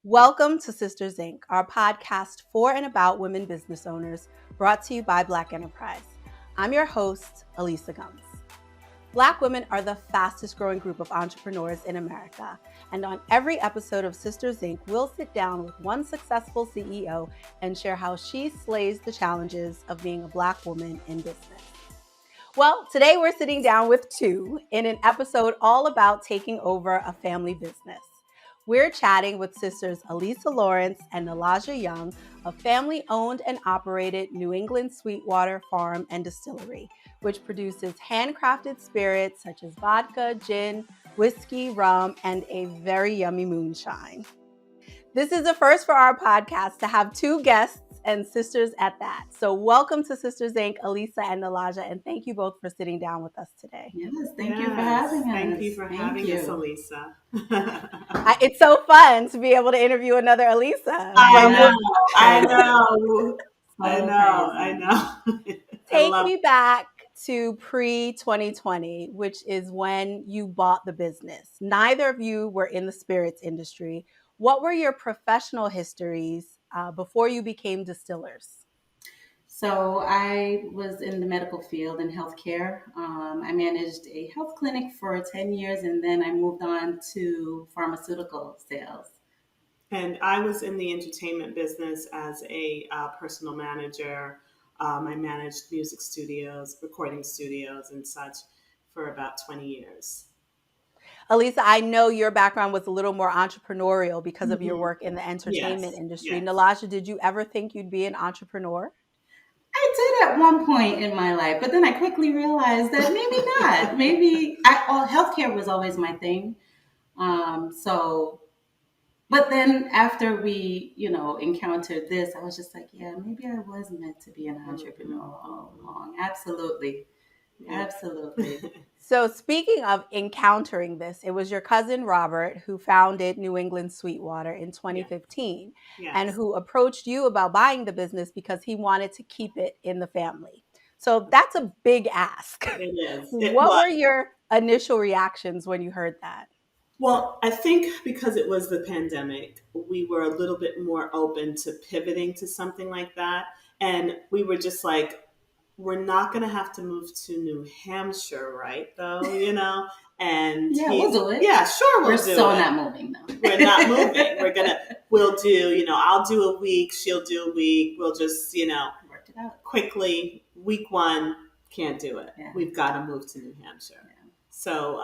Welcome to Sisters Inc., our podcast for and about women business owners, brought to you by Black Enterprise. I'm your host, Alisa Gums. Black women are the fastest growing group of entrepreneurs in America. And on every episode of Sisters Inc., we'll sit down with one successful CEO and share how she slays the challenges of being a Black woman in business. Well, today we're sitting down with two in an episode all about taking over a family business. We're chatting with sisters Alisa Lawrence and Nilaja Young of family-owned and operated New England Sweetwater Farm and Distillery, which produces handcrafted spirits such as vodka, gin, whiskey, rum, and a very yummy moonshine. This is the first for our podcast to have two guests and sisters at that. So welcome to Sisters Inc., Alisa and Nilaja, and thank you both for sitting down with us today. Yes, thank you for having us. Thank you for having us, Alisa. It's so fun to be able to interview another Alisa. I know. Take me back to pre-2020, which is when you bought the business. Neither of you were in the spirits industry. What were your professional histories before you became distillers? So I was in the medical field in healthcare. I managed a health clinic for 10 years, and then I moved on to pharmaceutical sales. And I was in the entertainment business as a personal manager. I managed music studios, recording studios, and such for about 20 years. Alisa, I know your background was a little more entrepreneurial because of your work in the entertainment industry. Yes. Nilaja, did you ever think you'd be an entrepreneur? I did at one point in my life, but then I quickly realized that maybe not. Healthcare was always my thing. But then after we, encountered this, I was just like, yeah, maybe I was meant to be an entrepreneur all along. Absolutely. Absolutely. So speaking of encountering this, it was your cousin Robert who founded New England Sweetwater in 2015 and who approached you about buying the business because he wanted to keep it in the family. So that's a big ask. It is. What were your initial reactions when you heard that? Well, I think because it was the pandemic, we were a little bit more open to pivoting to something like that. And we were just like, we're not going to have to move to New Hampshire, right? Though, and we'll do it. Yeah, sure, we're so not moving though. We're not moving. We'll do, I'll do a week, she'll do a week. We'll just, work it out quickly. Week one, can't do it. Yeah. We've got to move to New Hampshire. Yeah. So,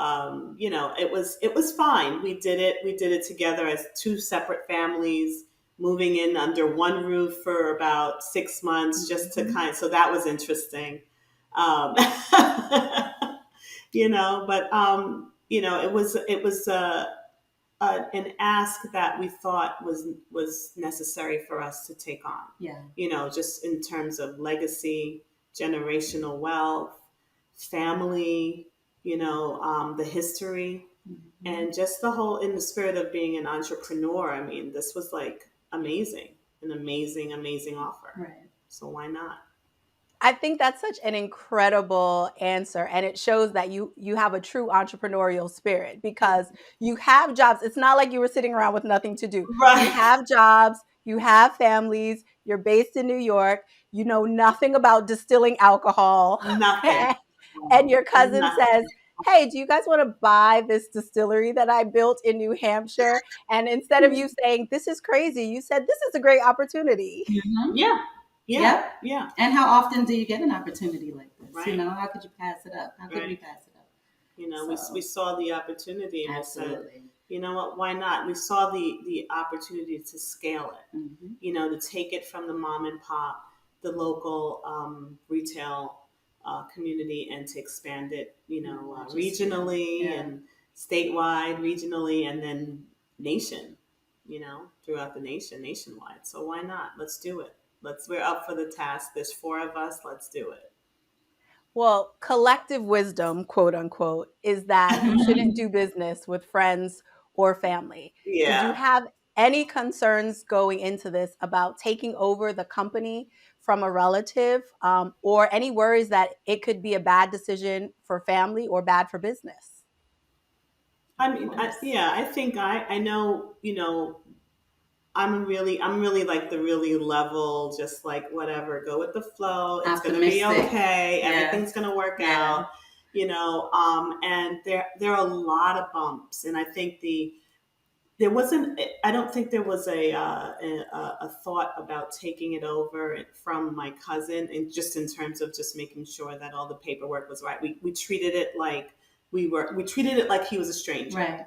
it was fine. We did it together as two separate families, moving in under one roof for about 6 months, just to so that was interesting. It was an ask that we thought was necessary for us to take on. Yeah. Just in terms of legacy, generational wealth, family, the history, and just the whole, in the spirit of being an entrepreneur. I mean, this was like an amazing offer. Right. So why not? I think that's such an incredible answer. And it shows that you have a true entrepreneurial spirit because you have jobs. It's not like you were sitting around with nothing to do. Right. You have jobs, you have families, you're based in New York, you know nothing about distilling alcohol. Nothing. And your cousin says, hey, do you guys want to buy this distillery that I built in New Hampshire? And instead of you saying, this is crazy, you said, this is a great opportunity. Mm-hmm. Yeah. And how often do you get an opportunity like this? Right. How could you pass it up? How could we pass it up? We saw the opportunity and Absolutely. we said, you know what, why not? We saw the opportunity to scale it, to take it from the mom and pop, the local retail community, and to expand it, regionally and statewide, regionally, and then throughout the nationwide. So why not? Let's do it. We're up for the task. There's 4 of us. Let's do it. Well, collective wisdom, quote unquote, is that you shouldn't do business with friends or family. Yeah. Did you have any concerns going into this about taking over the company from a relative, or any worries that it could be a bad decision for family or bad for business? I mean, I think I know, I'm really like the really level, just like whatever, go with the flow. It's going to be okay. Yeah. Everything's going to work out, and there are a lot of bumps. And I think I don't think there was a thought about taking it over from my cousin, and just in terms of just making sure that all the paperwork was right. We treated it like we treated it like he was a stranger. Right.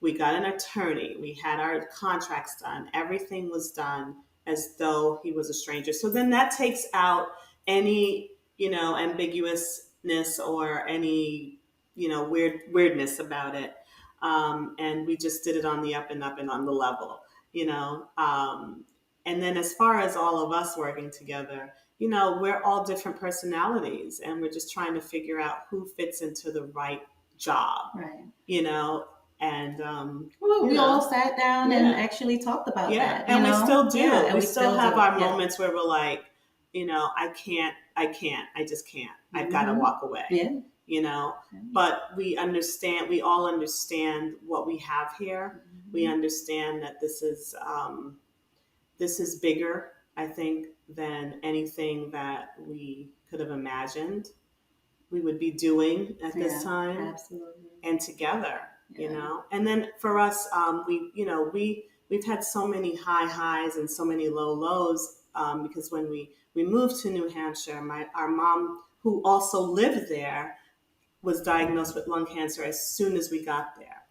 We got an attorney. We had our contracts done. Everything was done as though he was a stranger. So then that takes out any, ambiguousness or any, weirdness about it. And we just did it on the up and up and on the level, you know. And then as far as all of us working together, we're all different personalities, and we're just trying to figure out who fits into the right job, right? And we all sat down and actually talked about that. And we still do. Yeah, and we still have our moments where we're like, I just can't. I've got to walk away. Yeah. But we all understand what we have here. Mm-hmm. We understand that this is bigger, I think, than anything that we could have imagined we would be doing at this time. Absolutely. And together, and then for us, we've had so many high highs and so many low lows, because when we moved to New Hampshire, our mom, who also lived there, was diagnosed with lung cancer as soon as we got there.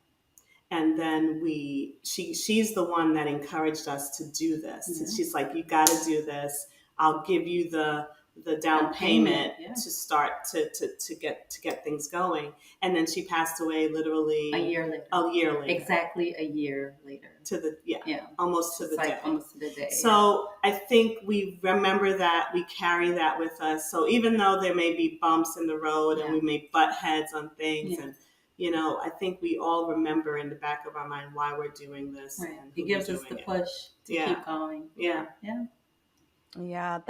And then she's the one that encouraged us to do this. Mm-hmm. She's like, you got to do this. I'll give you the down payment to start to get things going. And then she passed away literally a year later. Exactly a year later. Almost to the day. Almost to the day. So I think we remember that, we carry that with us. So even though there may be bumps in the road and we may butt heads on things, and I think we all remember in the back of our mind why we're doing this. Right. It gives us the push to keep going. Yeah. Yeah,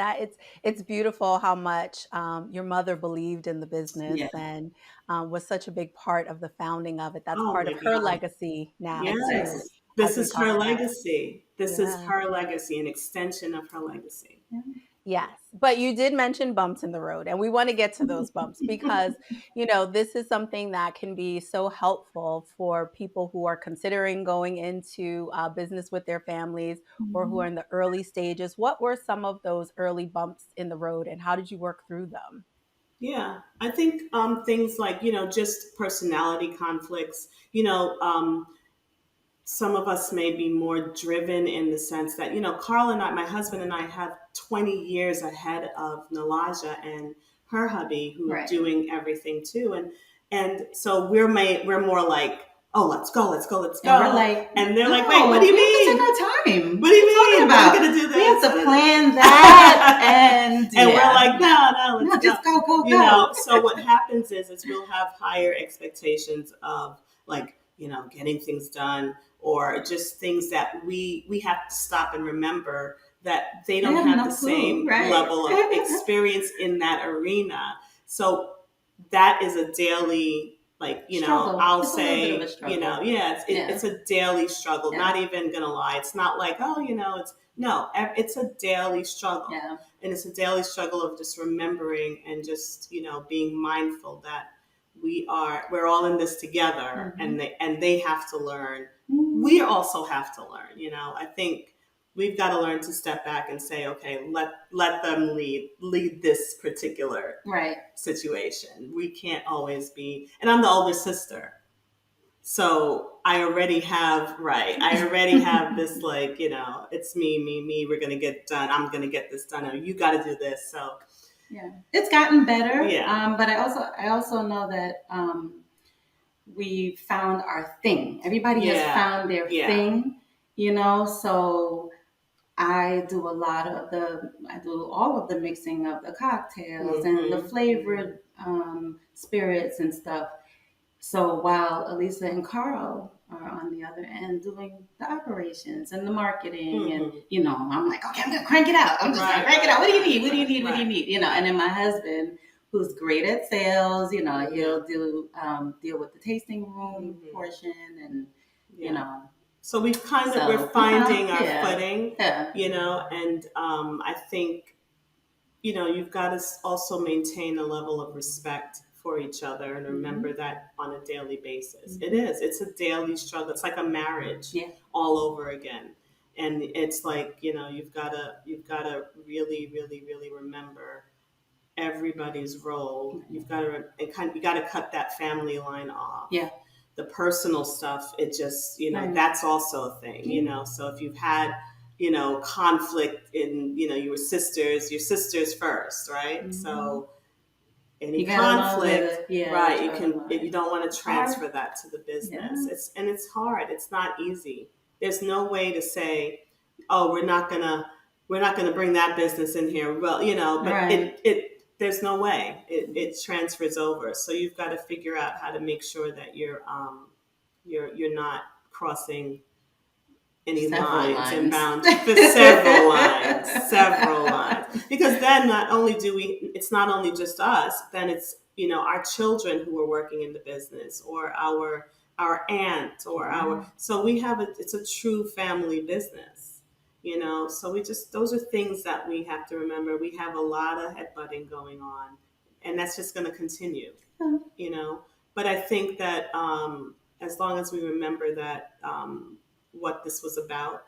it's beautiful how much your mother believed in the business and was such a big part of the founding of it. That's part of her legacy now. Yes. Too, this is her legacy. This is her legacy, an extension of her legacy. Yeah. Yes, but you did mention bumps in the road, and we want to get to those bumps because, this is something that can be so helpful for people who are considering going into business with their families or who are in the early stages. What were some of those early bumps in the road, and how did you work through them? Yeah, I think things like, just personality conflicts, some of us may be more driven in the sense that, Carl and I, my husband and I, have 20 years ahead of Nilaja and her hubby, who are doing everything too. And so we're more like, oh, let's go. And we're like, and they're like, wait, what do you mean? We have to take our time. What do you mean? About? We're going to do this. We have to plan that. And we're like, no, let's just go. So what happens is we'll have higher expectations of, like, getting things done, or just things that we have to stop and remember that they don't have the same level of experience in that arena. So that is a daily, like, struggle. I'll say, it's a daily struggle. Not even gonna lie. It's not like, it's a daily struggle. Yeah. And it's a daily struggle of just remembering and just, being mindful that we're all in this together, and they have to learn. We also have to learn. I think we've got to learn to step back and say, okay, let them lead this particular situation. We can't always be, and I'm the older sister, so I already have this, like, it's me, we're gonna get done. I'm gonna get this done. Or you got to do this. So it's gotten better. But I also know that we found our thing. Everybody has found their thing, so I do all of the mixing of the cocktails and the flavored spirits and stuff. So while Alisa and Carl are on the other end doing the operations and the marketing, and I'm like, okay, I'm gonna crank it out. I'm just gonna crank it out. What do you need? What do you need? What do you need? And then my husband, who's great at sales, he'll do deal with the tasting room portion, and So we're finding our footing, and I think, you've got to also maintain a level of respect for each other and remember that on a daily basis. It's a daily struggle. It's like a marriage all over again. And it's like, you've got to really, really, really remember everybody's role. You got to cut that family line off. Yeah. The personal stuff, it just, that's also a thing, So if you've had, conflict in, your sisters first, right? So any conflict, right? You don't want to transfer that to the business. It's hard. It's not easy. There's no way to say, oh, we're not gonna bring that business in here. Well, but there's no way it transfers over. So you've got to figure out how to make sure that you're not crossing any lines and boundaries for several lines. Because then it's not only just us, then it's, our children who are working in the business, or our aunt, or so it's a true family business. So those are things that we have to remember. We have a lot of headbutting going on, and that's just going to continue, But I think that as long as we remember that what this was about,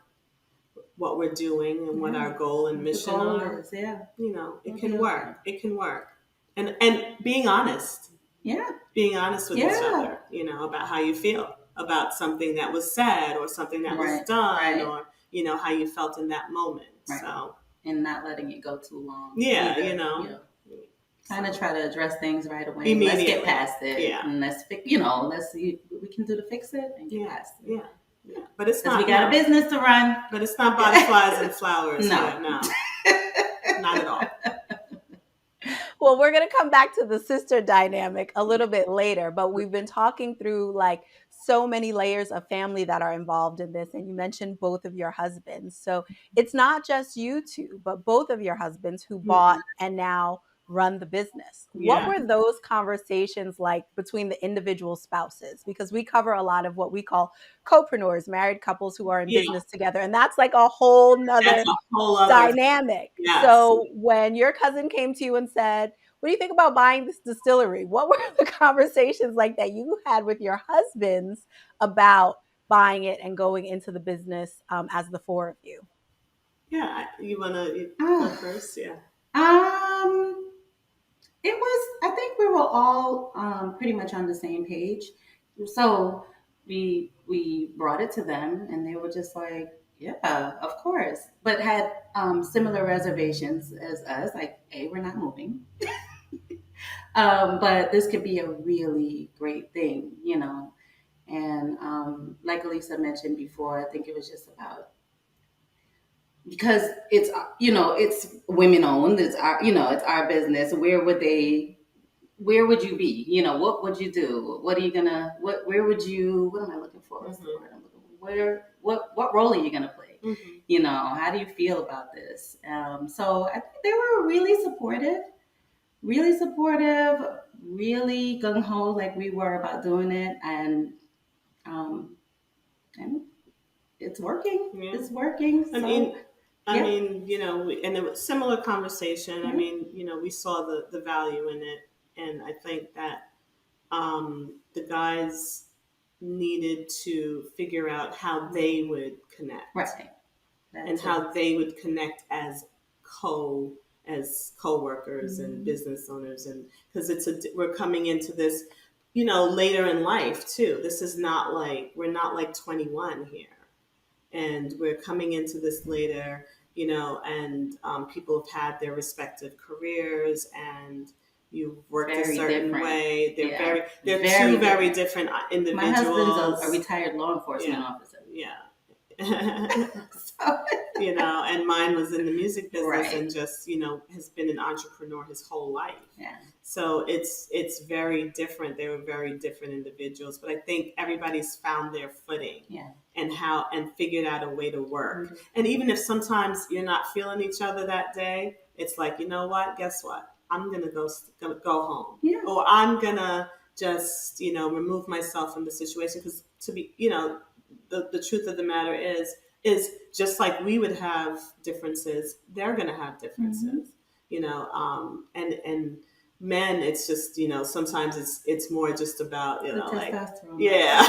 what we're doing, and what our goal and mission are, it can work. It can work. And being honest. Yeah. Being honest with each other, about how you feel about something that was said, or something that was done, or how you felt in that moment. Right. So, and not letting it go too long. Yeah, Kind of try to address things right away. Let's get past it. Yeah. And let's see what we can do to fix it and get past it. Yeah. But it's not. We got a business to run. But it's not butterflies and flowers. No. Not at all. Well, we're going to come back to the sister dynamic a little bit later, but we've been talking through so many layers of family that are involved in this. And you mentioned both of your husbands. So it's not just you two, but both of your husbands who bought and now run the business. What were those conversations like between the individual spouses? Because we cover a lot of what we call copreneurs, married couples who are in business together. And that's a whole nother dynamic. Yes. So when your cousin came to you and said, what do you think about buying this distillery? What were the conversations like that you had with your husbands about buying it and going into the business as the four of you? Yeah. You want to go first? Yeah. It was, I think we were all pretty much on the same page. So we brought it to them, and they were just like, yeah, of course. But had similar reservations as us, like, hey, we're not moving. But this could be a really great thing, And like Alisa mentioned before, I think it was just about, because it's it's women owned, it's our it's our business. Where would you be? What would you do? What am I looking for? What's the word I'm looking for? What role are you gonna play? Mm-hmm. How do you feel about this? So I think they were really supportive, really gung-ho like we were about doing it, and it's working. Yeah. It's working. I mean, and it was similar conversation. Mm-hmm. I mean, we saw the value in it. And I think that the guys needed to figure out how they would connect. Right. And how they would connect as co-workers and business owners. And because we're coming into this, later in life too. This is not we're not 21 here. And we're coming into this later, and people have had their respective careers, and you've worked a certain way. They're two very different individuals. My husband's a retired law enforcement officer. Yeah. And mine was in the music business and just, has been an entrepreneur his whole life. Yeah. So it's very different. They were very different individuals, but I think everybody's found their footing and figured out a way to work. Mm-hmm. And even if sometimes you're not feeling each other that day, it's like, you know what, guess what? I'm going to go home. Yeah. Or I'm going to just, remove myself from the situation, because the truth of the matter is just like we would have differences, they're going to have differences, and men, it's just, sometimes it's more just about, like, yeah,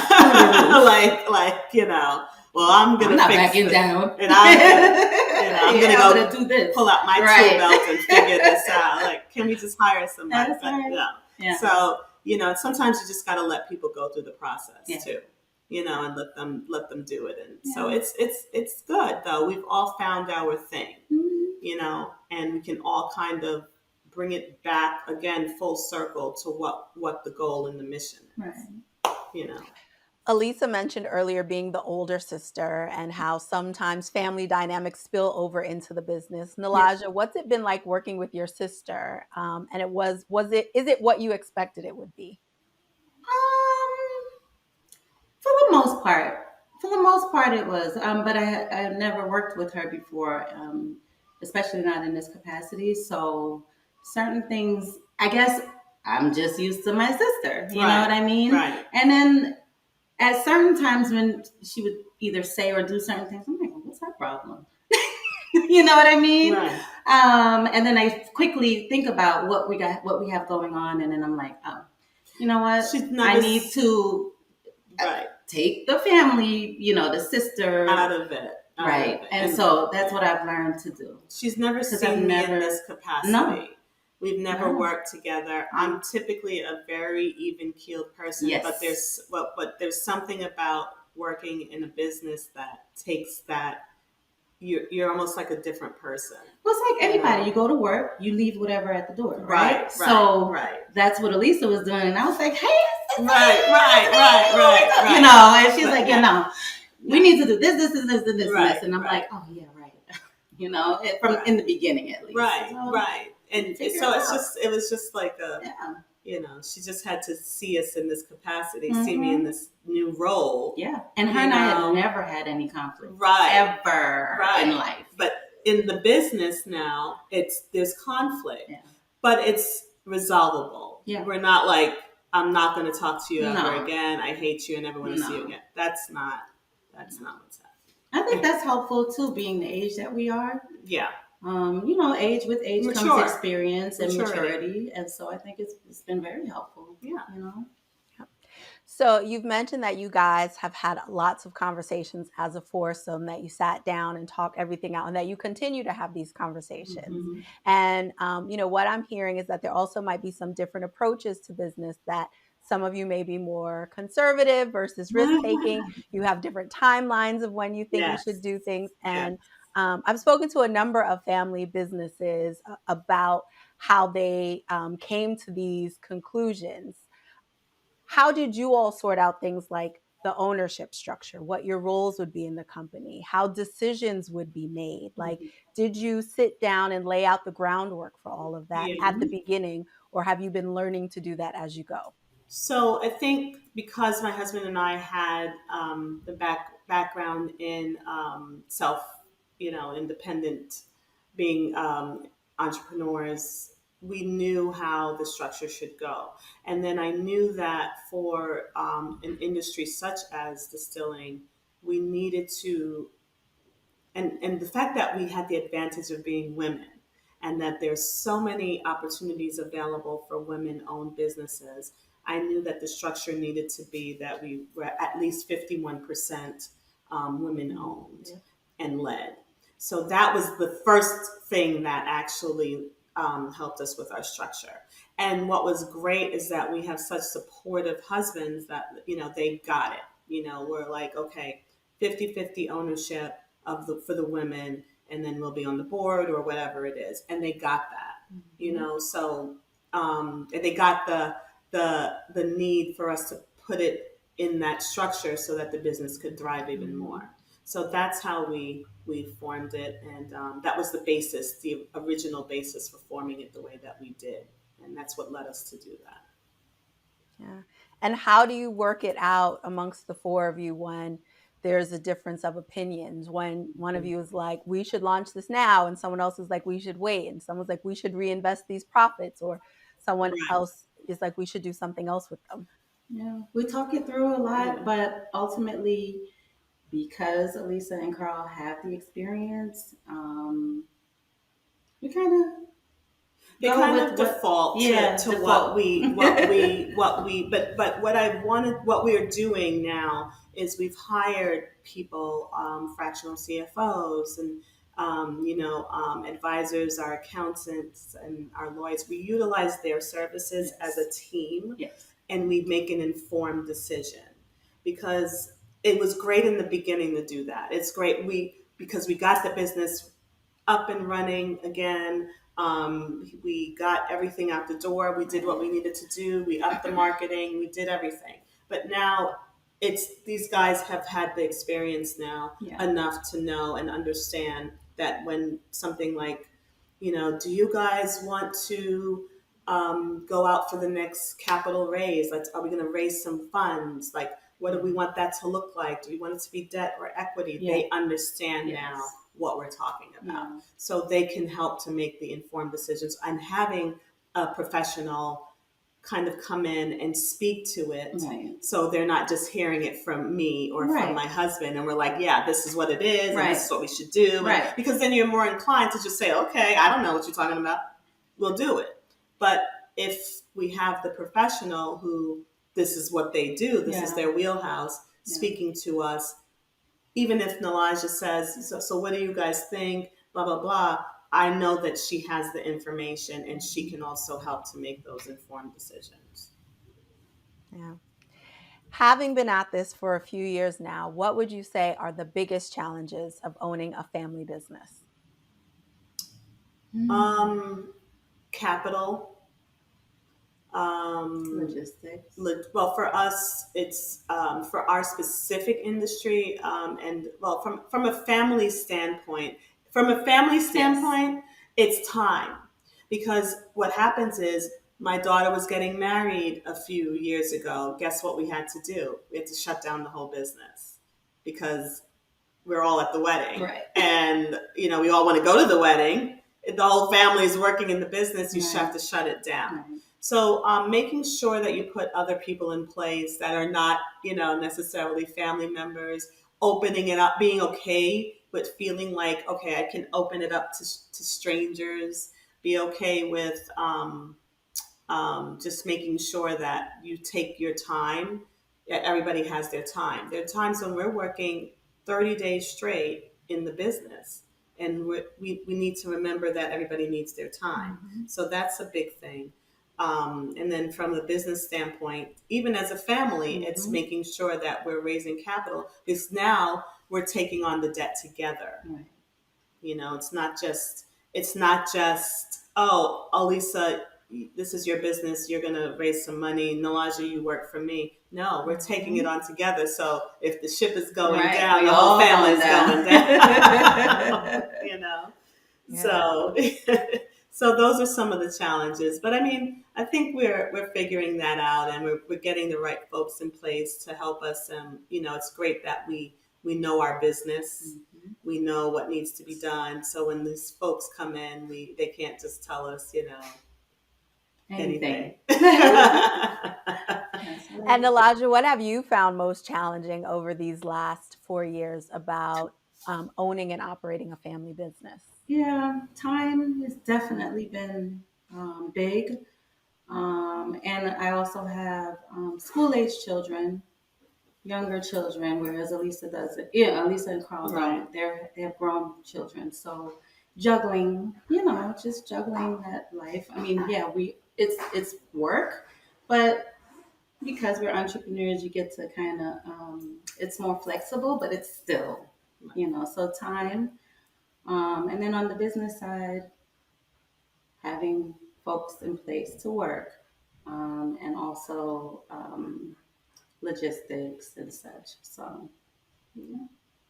well, I'm going to fix backing down. And I'm going to do this, pull out my tool belt and figure this out. Like, can we just hire somebody? That's right. Yeah. So, sometimes you just got to let people go through the process too, and let them do it. And so it's good though. We've all found our thing, and we can all kind of bring it back again full circle to what the goal and the mission is, Alisa mentioned earlier being the older sister and how sometimes family dynamics spill over into the business. Nilaja, what's it been like working with your sister? And is it what you expected it would be? For the most part it was. But I never worked with her before, especially not in this capacity. So certain things, I guess I'm just used to my sister. You know what I mean? Right. And then at certain times when she would either say or do certain things, I'm like, well, what's her problem? You know what I mean? Right. And then I quickly think about what we have going on, and then I'm like, oh, you know what? I need to take the family, the sister out of it. Right. And so that's what I've learned to do. She's never seen me in this capacity. No. We've never worked together. I'm typically a very even-keeled person, but there's something about working in a business that takes that. You're almost like a different person. Well, it's like anybody. You go to work, you leave whatever at the door, right? So that's what Alisa was doing, and I was like, "Hey, right. And she's like, we need to do this, this, and I'm like, oh yeah, right. In the beginning at least, right. And so it was just like she just had to see us in this capacity, see me in this new role. Yeah. And her and I have never had any conflict. Ever in life. But in the business now, there's conflict. Yeah. But it's resolvable. Yeah. We're not like, I'm not going to talk to you ever again. I hate you and never want to see you again. That's not what's happening. I think that's helpful too, being the age that we are. Yeah. Age with age comes experience and maturity. And so I think it's been very helpful. Yeah. So you've mentioned that you guys have had lots of conversations as a foursome, that you sat down and talked everything out, and that you continue to have these conversations. Mm-hmm. And, what I'm hearing is that there also might be some different approaches to business, that some of you may be more conservative versus risk-taking. You have different timelines of when you think you should do things. And I've spoken to a number of family businesses about how they came to these conclusions. How did you all sort out things like the ownership structure, what your roles would be in the company, how decisions would be made? Like, did you sit down and lay out the groundwork for all of that at the beginning, or have you been learning to do that as you go? So I think because my husband and I had the background in independent, being entrepreneurs, we knew how the structure should go. And then I knew that for an industry such as distilling, we needed to, and the fact that we had the advantage of being women, and that there's so many opportunities available for women-owned businesses, I knew that the structure needed to be that we were at least 51% women-owned and led. So that was the first thing that actually helped us with our structure. And what was great is that we have such supportive husbands that, they got it. We're like, okay, 50-50 ownership for the women, and then we'll be on the board or whatever it is. And they got that, so, and they got the need for us to put it in that structure so that the business could thrive even more. So that's how we formed it, and that was the original basis for forming it the way that we did, and that's what led us to do that. Yeah. And how do you work it out amongst the four of you when there's a difference of opinions? When one of you is like, we should launch this now, and someone else is like, we should wait, and someone's like, we should reinvest these profits, or someone else is like, we should do something else with them. Yeah, we talk it through a lot, but ultimately, because Alisa and Carl have the experience, we kind of default to what we but what we're doing now is we've hired people, fractional CFOs and advisors, our accountants and our lawyers. We utilize their services as a team, and we make an informed decision, because it was great in the beginning to do that. It's great because we got the business up and running again. We got everything out the door. We did what we needed to do. We upped the marketing. We did everything. But now these guys have had the experience now enough to know and understand that when something like, do you guys want to go out for the next capital raise? Are we going to raise some funds? Like, what do we want that to look like? Do we want it to be debt or equity? Yeah. They understand now what we're talking about. Yeah. So they can help to make the informed decisions, and having a professional kind of come in and speak to it. Right. So they're not just hearing it from me or from my husband and we're like, yeah, this is what it is and this is what we should do. Right. Because then you're more inclined to just say, okay, I don't know what you're talking about. We'll do it. But if we have the professional who this is what they do, this is their wheelhouse, speaking to us, even if Nilaja says, so what do you guys think, blah, blah, blah, I know that she has the information and she can also help to make those informed decisions. Yeah. Having been at this for a few years now, what would you say are the biggest challenges of owning a family business? Capital. Logistics. Well, for us, it's for our specific industry, and well, from a family standpoint. It's time, because what happens is my daughter was getting married a few years ago. Guess what we had to do? We had to shut down the whole business because we're all at the wedding, right? And we all want to go to the wedding. The whole family is working in the business. You have to shut it down. Right. So making sure that you put other people in place that are not, necessarily family members, opening it up, being okay with feeling like, okay, I can open it up to strangers, be okay with just making sure that you take your time. Everybody has their time. There are times when we're working 30 days straight in the business, and we need to remember that everybody needs their time. Mm-hmm. So that's a big thing. And then from the business standpoint, even as a family, mm-hmm. it's making sure that we're raising capital, because now we're taking on the debt together. Right. It's not just, oh, Alisa, this is your business, you're going to raise some money. Nilaja, you work for me. No, we're taking it on together. So if the ship is going down, the whole family is going down. Yeah. So those are some of the challenges. But I think we're figuring that out, and we're getting the right folks in place to help us. It's great that we know our business. Mm-hmm. We know what needs to be done. So when these folks come in, they can't just tell us, anything. And Nilaja, what have you found most challenging over these last 4 years about owning and operating a family business? Yeah, time has definitely been big. And I also have school-age children, younger children, whereas Alisa doesn't. Yeah, Alisa and Carl don't. They have grown children. So juggling, just juggling that life. It's work, but because we're entrepreneurs, you get to kind of, it's more flexible, but it's still, so time. And then on the business side, having folks in place to work, and also logistics and such. So,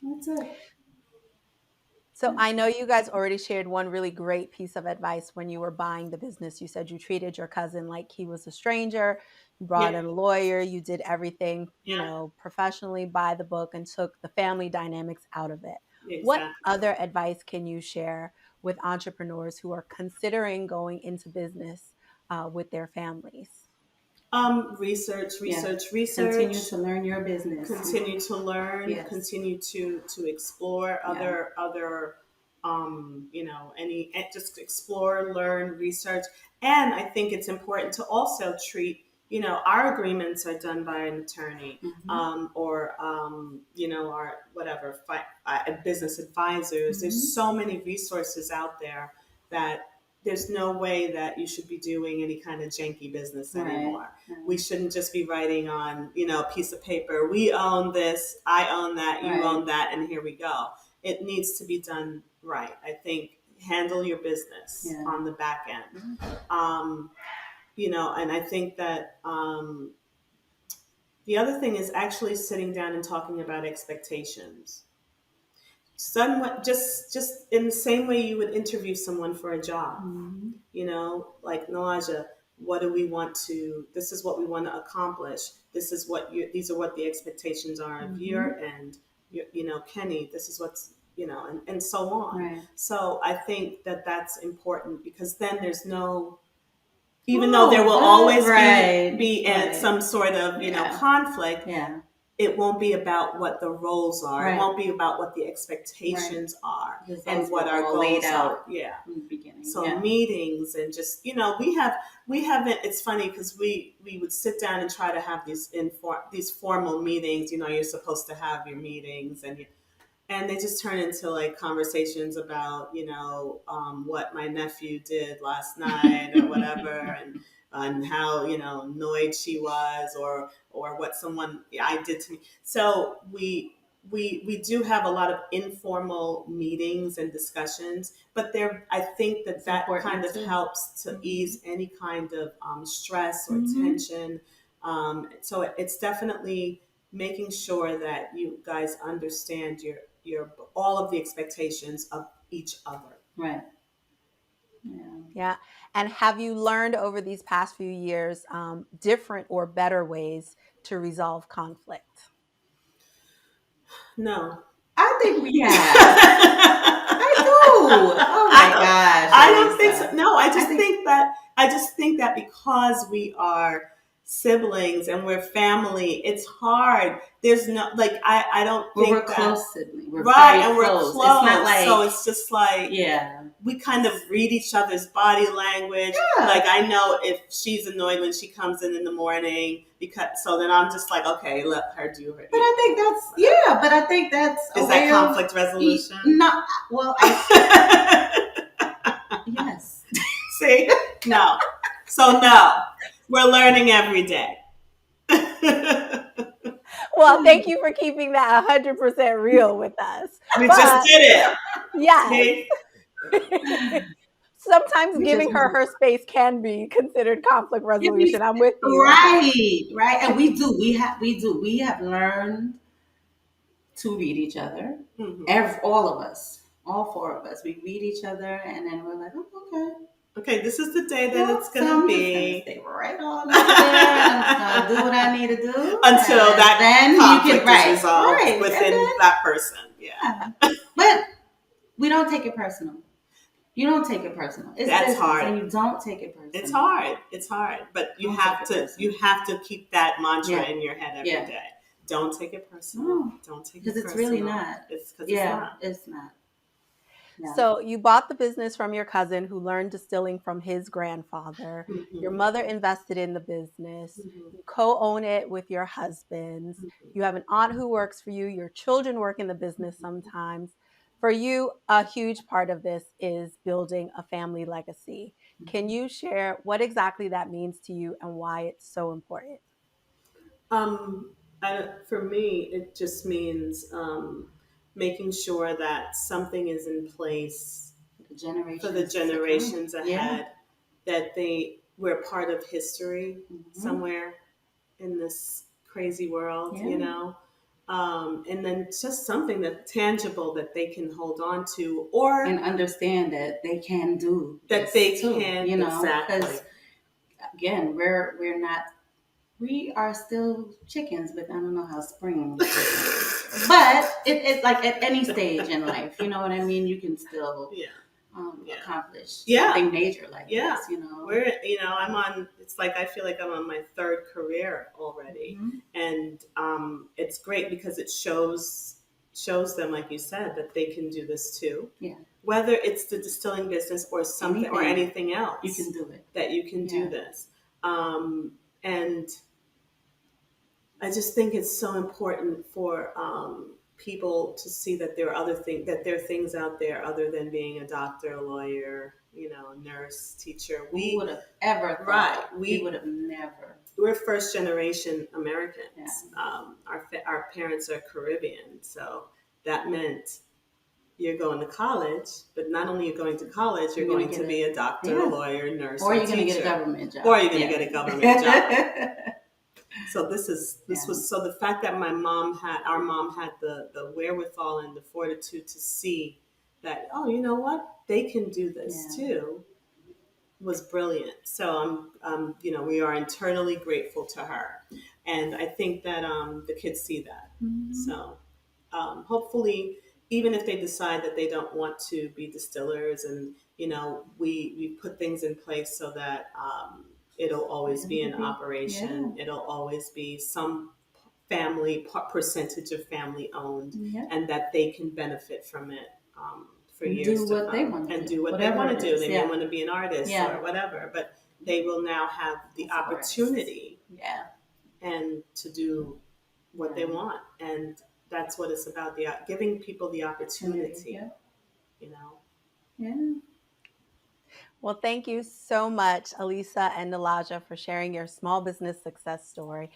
that's it. So I know you guys already shared one really great piece of advice when you were buying the business. You said you treated your cousin like he was a stranger. You brought in a lawyer. You did everything, professionally by the book, and took the family dynamics out of it. Exactly. What other advice can you share with entrepreneurs who are considering going into business with their families? Research. Continue to learn your business. Continue to learn. Yes. Continue to explore other just explore, learn, research. And I think it's important to also treat, our agreements are done by an attorney, or our whatever business advisors. There's so many resources out there that there's no way that you should be doing any kind of janky business anymore. Right. We shouldn't just be writing on, a piece of paper. We own this, I own that, you own that, and here we go. It needs to be done right. I think handle your business on the back end. And I think that the other thing is actually sitting down and talking about expectations. Somewhat, just in the same way you would interview someone for a job, like Nilaja, this is what we want to accomplish. These are what the expectations are of your end. Kenny, this is what's, and so on. Right. So I think that that's important, because then there's no, even though there will always be some sort of, conflict. Yeah. It won't be about what the roles are. Right. It won't be about what the expectations are and what our goals are. Yeah. In the beginning. So meetings and just, we haven't, it's funny because we would sit down and try to have these formal meetings. You're supposed to have your meetings and they just turn into like conversations about, what my nephew did last night or whatever. and how, annoyed she was or what I did to me. So we do have a lot of informal meetings and discussions, but I think that kind of helps to ease any kind of stress or tension. So it's definitely making sure that you guys understand your all of the expectations of each other. Right. Yeah. And have you learned over these past few years different or better ways to resolve conflict? No. I think we have. I do. Oh my gosh. I don't think so. No, I just think that because we are siblings and we're family, it's hard. There's no I don't think we're close siblings. We're right, very and we're close. close. It's not like, so it's just like we kind of read each other's body language. Yeah. Like I know if she's annoyed when she comes in the morning so then I'm just like, okay, let her do her. But I think that's is that conflict resolution? No, well, yes. See, no. So no. We're learning every day. Well, thank you for keeping that 100% real with us. We just did it. Yes. Sometimes giving her space can be considered conflict resolution. I'm with you. Right. And we do. We have learned to read each other. Mm-hmm. All of us, all four of us, we read each other, and then we're like, oh, okay. Okay, this is the day that it's going to be. Stay right on there. I'm going to do what I need to do. Until that conflict is resolved within that person. Yeah. But we don't take it personal. You don't take it personal. That's hard. And you don't take it personal. It's hard. But you have to keep that mantra in your head every day. Don't take it personal. No. Don't take it personal. Because it's really not. It's not. Yeah. So you bought the business from your cousin who learned distilling from his grandfather. Mm-hmm. Your mother invested in the business. Mm-hmm. You co-own it with your husbands. Mm-hmm. You have an aunt who works for you. Your children work in the business sometimes. For you, a huge part of this is building a family legacy. Mm-hmm. Can you share what exactly that means to you and why it's so important? For me, it just means making sure that something is in place for the generations ahead, that we're part of history somewhere in this crazy world, and then just something that's tangible that they can hold on to and understand that they can do that they can, exactly. Because again, we are still chickens, but I don't know how spring. But it's like at any stage in life, you know what I mean? You can still accomplish something major like this, We're, it's like, I feel like I'm on my third career already. And it's great because it shows them, like you said, that they can do this too. Yeah. Whether it's the distilling business or something or anything else. You can do it. That you can do this. And I just think it's so important for people to see that there are there are things out there other than being a doctor, a lawyer, a nurse, teacher. We would have ever thought. Right. We would have never. We're first generation Americans. Yeah. Our parents are Caribbean, so that meant you're going to college, but not only you're going to college, you're going to be a doctor, a lawyer, nurse, or you're going to get a government job. Or you're going to get a government job. So this was so the fact that our mom had the wherewithal and the fortitude to see that, oh, you know what, they can do this too, was brilliant. So we are internally grateful to her, and I think that the kids see that. So hopefully, even if they decide that they don't want to be distillers, and we put things in place so that it'll always be an operation. It'll always be some percentage of family owned, and that they can benefit from it for years to come. Do what they want to do. They may want to be an artist or whatever, but they will now have the opportunity and to do what they want. And that's what it's about, giving people the opportunity, Yeah. Well, thank you so much, Alisa and Nilaja, for sharing your small business success story.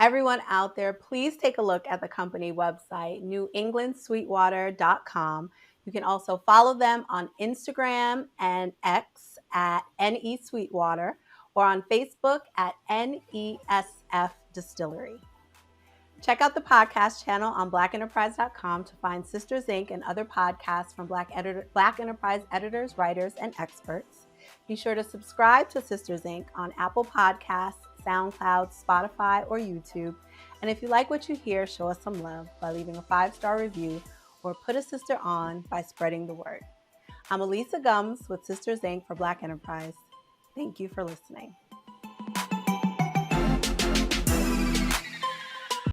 Everyone out there, please take a look at the company website, newenglandsweetwater.com. You can also follow them on Instagram and X at NE Sweetwater, or on Facebook at NESF Distillery. Check out the podcast channel on blackenterprise.com to find Sisters Inc. and other podcasts from Black Enterprise editors, writers, and experts. Be sure to subscribe to Sisters Inc. on Apple Podcasts, SoundCloud, Spotify, or YouTube. And if you like what you hear, show us some love by leaving a 5-star review or put a sister on by spreading the word. I'm Alisa Gums with Sisters Inc. for Black Enterprise. Thank you for listening.